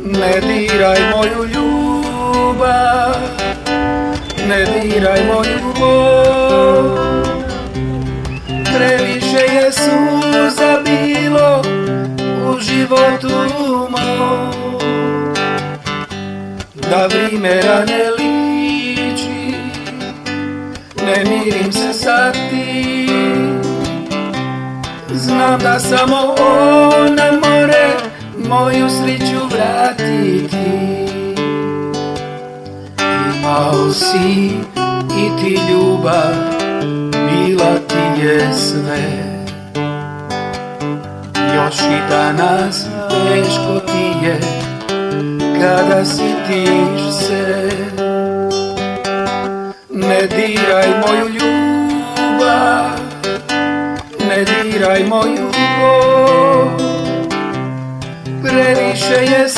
Ne diraj moju ljubav, ne diraj moju bol. Previše je suza bilo u životu mom, da vrime rane liči, ne mirim se sa tim. Znam da samo ona more moju sreću vratiti. Imao si i ti ljubav, bila ti je sve. Još i danas teško ti je kada sitiš se. Ne diraj moju ljubav, ne diraj moju bol. Previše je